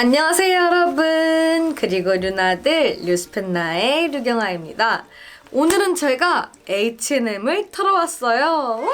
안녕하세요 여러분, 그리고 누나들 뉴스펜나의 류경아입니다. 오늘은 제가 H&M을 털어왔어요. 와!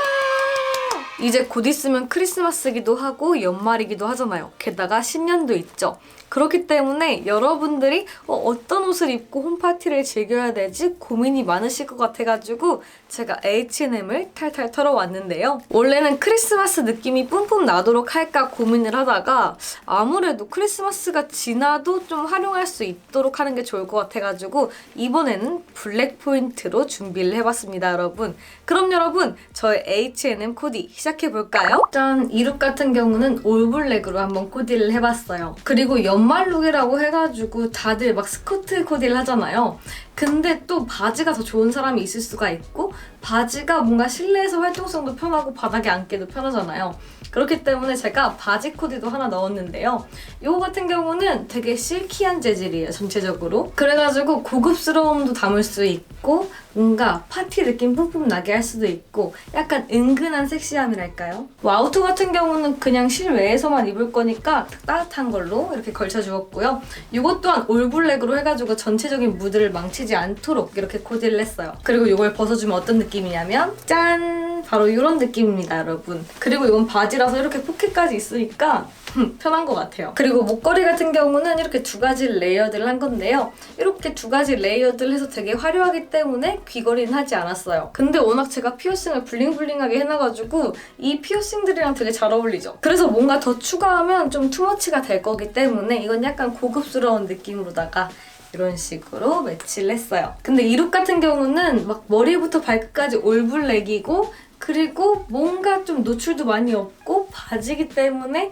이제 곧 있으면 크리스마스기도 하고 연말이기도 하잖아요. 게다가 신년도 있죠. 그렇기 때문에 여러분들이 어떤 옷을 입고 홈파티를 즐겨야 되지 고민이 많으실 것 같아가지고 제가 H&M을 탈탈 털어왔는데요. 원래는 크리스마스 느낌이 뿜뿜 나도록 할까 고민을 하다가 아무래도 크리스마스가 지나도 좀 활용할 수 있도록 하는 게 좋을 것 같아가지고 이번에는 블랙 포인트로 준비를 해봤습니다, 여러분. 그럼 여러분, 저의 H&M 코디 시작해볼까요? 짠! 이 룩 같은 경우는 올블랙으로 한번 코디를 해봤어요. 그리고 연말 룩이라고 해가지고 다들 막 스커트 코디를 하잖아요. 근데 또 바지가 더 좋은 사람이 있을 수가 있고 바지가 뭔가 실내에서 활동성도 편하고 바닥에 앉기도 편하잖아요. 그렇기 때문에 제가 바지 코디도 하나 넣었는데요. 이거 같은 경우는 되게 실키한 재질이에요, 전체적으로. 그래가지고 고급스러움도 담을 수 있고 뭔가 파티 느낌 뿜뿜 나게 할 수도 있고 약간 은근한 섹시함이랄까요? 아우터 같은 경우는 그냥 실외에서만 입을 거니까 따뜻한 걸로 이렇게 걸쳐주었고요. 이것 또한 올블랙으로 해가지고 전체적인 무드를 망치지 않도록 이렇게 코디를 했어요. 그리고 이걸 벗어주면 어떤 느낌이냐면 짠! 바로 이런 느낌입니다, 여러분. 그리고 이건 바지라서 이렇게 포켓까지 있으니까 편한 것 같아요. 그리고 목걸이 같은 경우는 이렇게 두 가지 레이어드를 한 건데요. 이렇게 두 가지 레이어드를 해서 되게 화려하기 때문에 귀걸이는 하지 않았어요. 근데 워낙 제가 피어싱을 블링블링하게 해놔가지고 이 피어싱들이랑 되게 잘 어울리죠? 그래서 뭔가 더 추가하면 좀 투머치가 될 거기 때문에 이건 약간 고급스러운 느낌으로다가 이런 식으로 매치를 했어요. 근데 이 룩 같은 경우는 막 머리부터 발끝까지 올블랙이고 그리고 뭔가 좀 노출도 많이 없고 바지기 때문에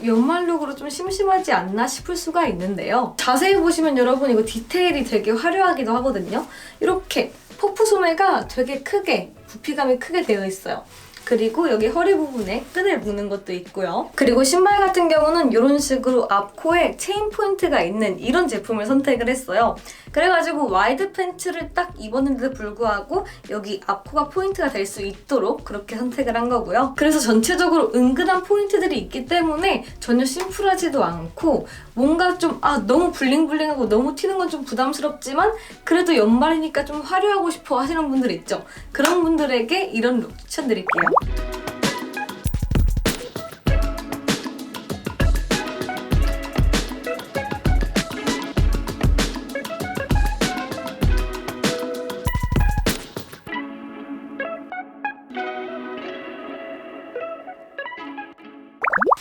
연말룩으로 좀 심심하지 않나 싶을 수가 있는데요. 자세히 보시면 여러분 이거 디테일이 되게 화려하기도 하거든요. 이렇게 퍼프 소매가 되게 크게 부피감이 크게 되어 있어요. 그리고 여기 허리 부분에 끈을 묶는 것도 있고요. 그리고 신발 같은 경우는 이런 식으로 앞코에 체인 포인트가 있는 이런 제품을 선택을 했어요. 그래가지고 와이드 팬츠를 딱 입었는데도 불구하고 여기 앞코가 포인트가 될 수 있도록 그렇게 선택을 한 거고요. 그래서 전체적으로 은근한 포인트들이 있기 때문에 전혀 심플하지도 않고 뭔가 좀 너무 블링블링하고 너무 튀는 건 좀 부담스럽지만 그래도 연말이니까 좀 화려하고 싶어 하시는 분들 있죠. 그런 분들에게 이런 룩 추천드릴게요.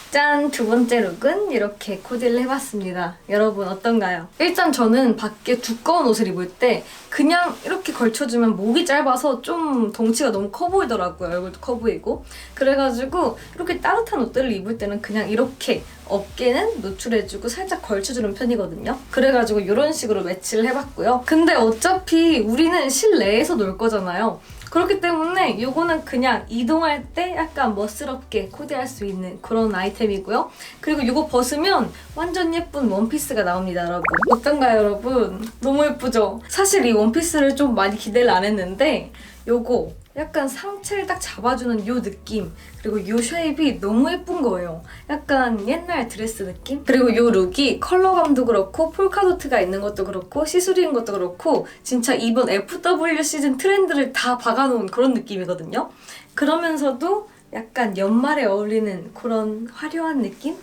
짠! 두 번째 룩은 이렇게 코디를 해봤습니다. 여러분 어떤가요? 일단 저는 밖에 두꺼운 옷을 입을 때 그냥 이렇게 걸쳐주면 목이 짧아서 좀 덩치가 너무 커 보이더라고요. 얼굴도 커 보이고. 그래가지고 이렇게 따뜻한 옷들을 입을 때는 그냥 이렇게 어깨는 노출해주고 살짝 걸쳐주는 편이거든요. 그래가지고 이런 식으로 매치를 해봤고요. 근데 어차피 우리는 실내에서 놀 거잖아요. 그렇기 때문에 이거는 그냥 이동할 때 약간 멋스럽게 코디할 수 있는 그런 아이템이고요. 그리고 이거 벗으면 완전 예쁜 원피스가 나옵니다, 여러분. 어떤가요, 여러분? 너무 예쁘죠? 사실 이 원피스를 좀 많이 기대를 안 했는데 요거 약간 상체를 딱 잡아주는 요 느낌 그리고 요 쉐입이 너무 예쁜 거예요. 약간 옛날 드레스 느낌? 그리고 요 룩이 컬러감도 그렇고 폴카도트가 있는 것도 그렇고 시스루인 것도 그렇고 진짜 이번 FW 시즌 트렌드를 다 박아놓은 그런 느낌이거든요. 그러면서도 약간 연말에 어울리는 그런 화려한 느낌?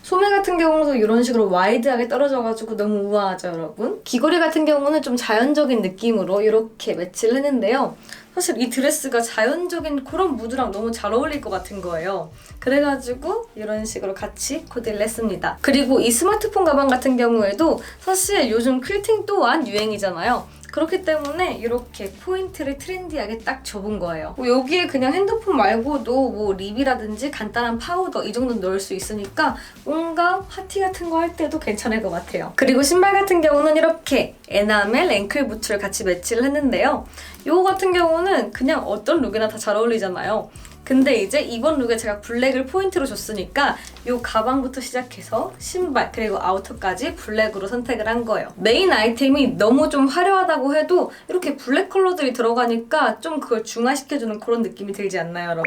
소매 같은 경우도 이런 식으로 와이드하게 떨어져가지고 너무 우아하죠, 여러분? 귀걸이 같은 경우는 좀 자연적인 느낌으로 이렇게 매치를 했는데요. 사실 이 드레스가 자연적인 그런 무드랑 너무 잘 어울릴 것 같은 거예요. 그래가지고 이런 식으로 같이 코디를 했습니다. 그리고 이 스마트폰 가방 같은 경우에도 사실 요즘 퀼팅 또한 유행이잖아요. 그렇기 때문에 이렇게 포인트를 트렌디하게 딱 접은 거예요. 여기에 그냥 핸드폰 말고도 뭐 립이라든지 간단한 파우더 이 정도는 넣을 수 있으니까 뭔가 파티 같은 거 할 때도 괜찮을 것 같아요. 그리고 신발 같은 경우는 이렇게 에나멜 앵클 부츠를 같이 매치를 했는데요. 이거 같은 경우는 그냥 어떤 룩이나 다 잘 어울리잖아요. 근데 이제 이번 룩에 제가 블랙을 포인트로 줬으니까 이 가방부터 시작해서 신발 그리고 아우터까지 블랙으로 선택을 한 거예요. 메인 아이템이 너무 좀 화려하다고 해도 이렇게 블랙 컬러들이 들어가니까 좀 그걸 중화시켜주는 그런 느낌이 들지 않나요, 여러분?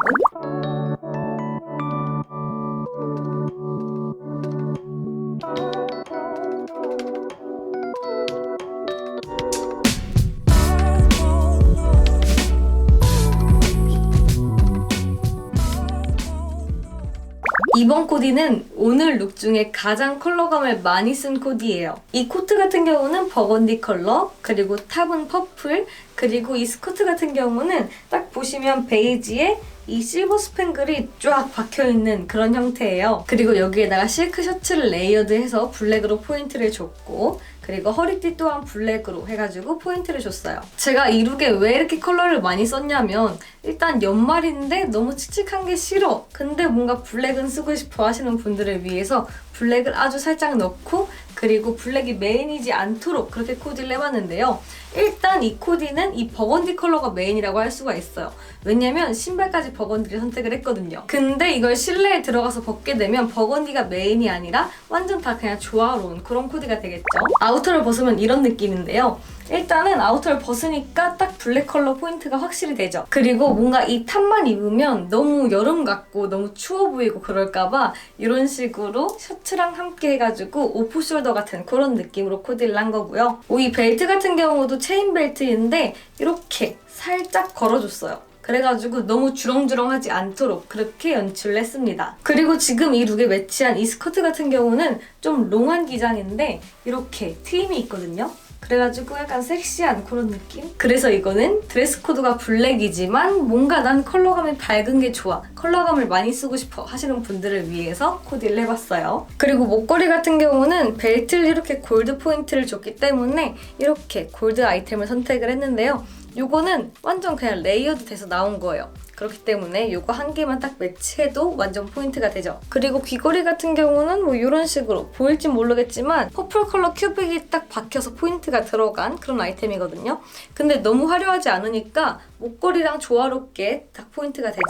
이번 코디는 오늘 룩 중에 가장 컬러감을 많이 쓴 코디예요. 이 코트 같은 경우는 버건디 컬러, 그리고 탑은 퍼플, 그리고 이 스커트 같은 경우는 딱 보시면 베이지에 이 실버 스팽글이 쫙 박혀있는 그런 형태예요. 그리고 여기에다가 실크 셔츠를 레이어드해서 블랙으로 포인트를 줬고, 그리고 허리띠 또한 블랙으로 해가지고 포인트를 줬어요. 제가 이 룩에 왜 이렇게 컬러를 많이 썼냐면 일단 연말인데 너무 칙칙한 게 싫어. 근데 뭔가 블랙은 쓰고 싶어 하시는 분들을 위해서 블랙을 아주 살짝 넣고, 그리고 블랙이 메인이지 않도록 그렇게 코디를 해봤는데요. 일단 이 코디는 이 버건디 컬러가 메인이라고 할 수가 있어요. 왜냐면 신발까지 버건디를 선택을 했거든요. 근데 이걸 실내에 들어가서 벗게 되면 버건디가 메인이 아니라 완전 다 그냥 조화로운 그런 코디가 되겠죠. 아우터를 벗으면 이런 느낌인데요. 일단은 아우터를 벗으니까 딱 블랙 컬러 포인트가 확실히 되죠. 그리고 뭔가 이 탑만 입으면 너무 여름 같고 너무 추워 보이고 그럴까봐 이런 식으로 셔츠랑 함께 해가지고 오프숄더 같은 그런 느낌으로 코디를 한 거고요. 이 벨트 같은 경우도 체인 벨트인데 이렇게 살짝 걸어줬어요. 그래가지고 너무 주렁주렁하지 않도록 그렇게 연출을 했습니다. 그리고 지금 이 룩에 매치한 이 스커트 같은 경우는 좀 롱한 기장인데 이렇게 트임이 있거든요. 그래가지고 약간 섹시한 그런 느낌? 그래서 이거는 드레스 코드가 블랙이지만 뭔가 난 컬러감이 밝은 게 좋아, 컬러감을 많이 쓰고 싶어 하시는 분들을 위해서 코디를 해봤어요. 그리고 목걸이 같은 경우는 벨트를 이렇게 골드 포인트를 줬기 때문에 이렇게 골드 아이템을 선택을 했는데요. 요거는 완전 그냥 레이어드 돼서 나온 거예요. 그렇기 때문에 요거 한 개만 딱 매치해도 완전 포인트가 되죠. 그리고 귀걸이 같은 경우는 뭐 이런 식으로 보일진 모르겠지만 퍼플 컬러 큐빅이 딱 박혀서 포인트가 들어간 그런 아이템이거든요. 근데 너무 화려하지 않으니까 목걸이랑 조화롭게 딱 포인트가 되죠.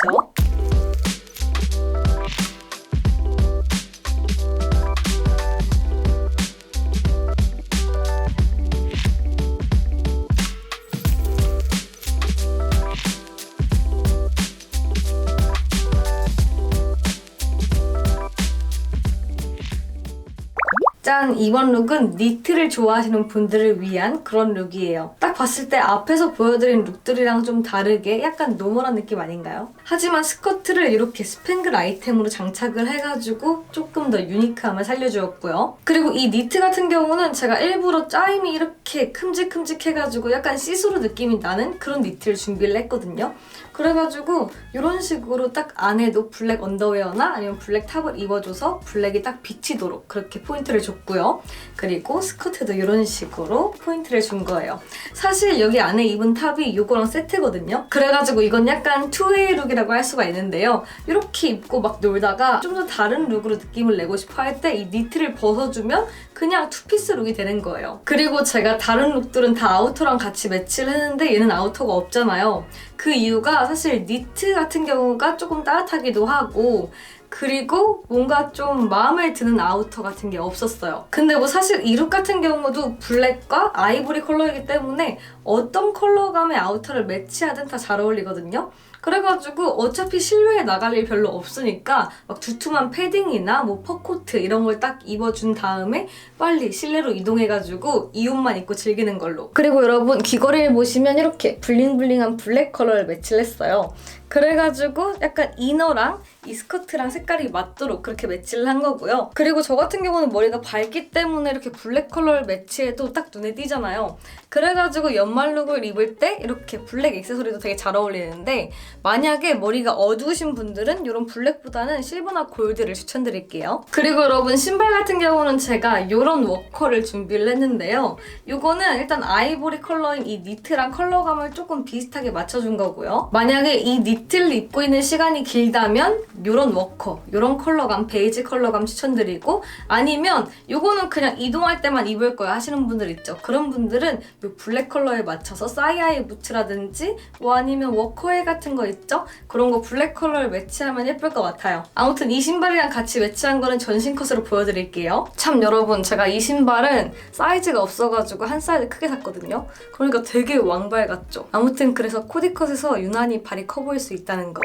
짠! 이번 룩은 니트를 좋아하시는 분들을 위한 그런 룩이에요. 딱 봤을 때 앞에서 보여드린 룩들이랑 좀 다르게 약간 노멀한 느낌 아닌가요? 하지만 스커트를 이렇게 스팽글 아이템으로 장착을 해가지고 조금 더 유니크함을 살려주었고요. 그리고 이 니트 같은 경우는 제가 일부러 짜임이 이렇게 큼직큼직해가지고 약간 시스루 느낌이 나는 그런 니트를 준비를 했거든요. 그래가지고 이런 식으로 딱 안에도 블랙 언더웨어나 아니면 블랙 탑을 입어줘서 블랙이 딱 비치도록 그렇게 포인트를 줬고요. 그리고 스커트도 이런 식으로 포인트를 준 거예요. 사실 여기 안에 입은 탑이 이거랑 세트거든요. 그래가지고 이건 약간 투웨이 룩이라고 할 수가 있는데요. 이렇게 입고 막 놀다가 좀 더 다른 룩으로 느낌을 내고 싶어 할 때 이 니트를 벗어주면 그냥 투피스 룩이 되는 거예요. 그리고 제가 다른 룩들은 다 아우터랑 같이 매치를 했는데 얘는 아우터가 없잖아요. 그 이유가 사실 니트 같은 경우가 조금 따뜻하기도 하고, 그리고 뭔가 좀 마음에 드는 아우터 같은 게 없었어요. 근데 뭐 사실 이 룩 같은 경우도 블랙과 아이보리 컬러이기 때문에 어떤 컬러감의 아우터를 매치하든 다 잘 어울리거든요. 그래가지고 어차피 실외에 나갈 일 별로 없으니까 막 두툼한 패딩이나 뭐 퍼코트 이런 걸 딱 입어준 다음에 빨리 실내로 이동해가지고 이 옷만 입고 즐기는 걸로. 그리고 여러분 귀걸이를 보시면 이렇게 블링블링한 블랙 컬러를 매치를 했어요. 그래가지고 약간 이너랑 이 스커트랑 색깔이 맞도록 그렇게 매치를 한 거고요. 그리고 저 같은 경우는 머리가 밝기 때문에 이렇게 블랙 컬러를 매치해도 딱 눈에 띄잖아요. 그래가지고 연말 룩을 입을 때 이렇게 블랙 액세서리도 되게 잘 어울리는데, 만약에 머리가 어두우신 분들은 이런 블랙보다는 실버나 골드를 추천드릴게요. 그리고 여러분 신발 같은 경우는 제가 이런 워커를 준비를 했는데요. 이거는 일단 아이보리 컬러인 이 니트랑 컬러감을 조금 비슷하게 맞춰준 거고요. 만약에 이 니트를 입고 있는 시간이 길다면 이런 워커, 이런 컬러감, 베이지 컬러감 추천드리고, 아니면 이거는 그냥 이동할 때만 입을 거야 하시는 분들 있죠. 그런 분들은 이 블랙 컬러에 맞춰서 사이아이 부츠라든지 뭐 아니면 워커웨 같은 거 있죠? 그런 거 블랙 컬러를 매치하면 예쁠 것 같아요. 아무튼 이 신발이랑 같이 매치한 거는 전신컷으로 보여드릴게요. 참 여러분, 제가 이 신발은 사이즈가 없어가지고 한 사이즈 크게 샀거든요. 그러니까 되게 왕발 같죠? 아무튼 그래서 코디컷에서 유난히 발이 커 보일 수 있다는 거.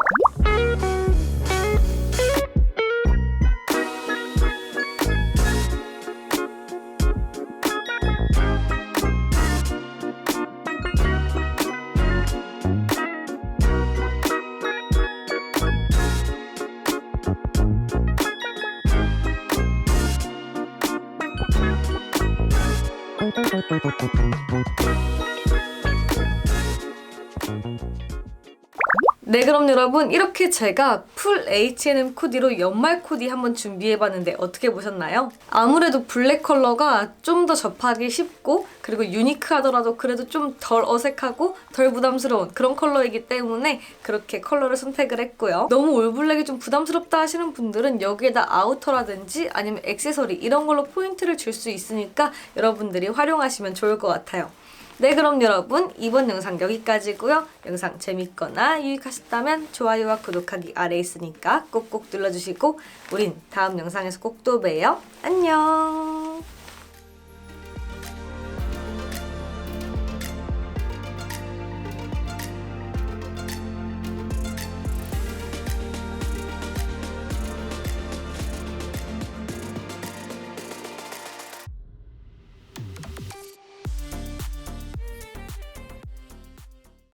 네, 그럼 여러분 이렇게 제가 풀 H&M 코디로 연말 코디 한번 준비해봤는데 어떻게 보셨나요? 아무래도 블랙 컬러가 좀 더 접하기 쉽고 그리고 유니크하더라도 그래도 좀 덜 어색하고 덜 부담스러운 그런 컬러이기 때문에 그렇게 컬러를 선택을 했고요. 너무 올블랙이 좀 부담스럽다 하시는 분들은 여기에다 아우터라든지 아니면 액세서리 이런 걸로 포인트를 줄 수 있으니까 여러분들이 활용하시면 좋을 것 같아요. 네, 그럼 여러분 이번 영상 여기까지고요. 영상 재밌거나 유익하셨다면 좋아요와 구독하기 아래에 있으니까 꼭꼭 눌러주시고 우린 다음 영상에서 꼭 또 봬요. 안녕.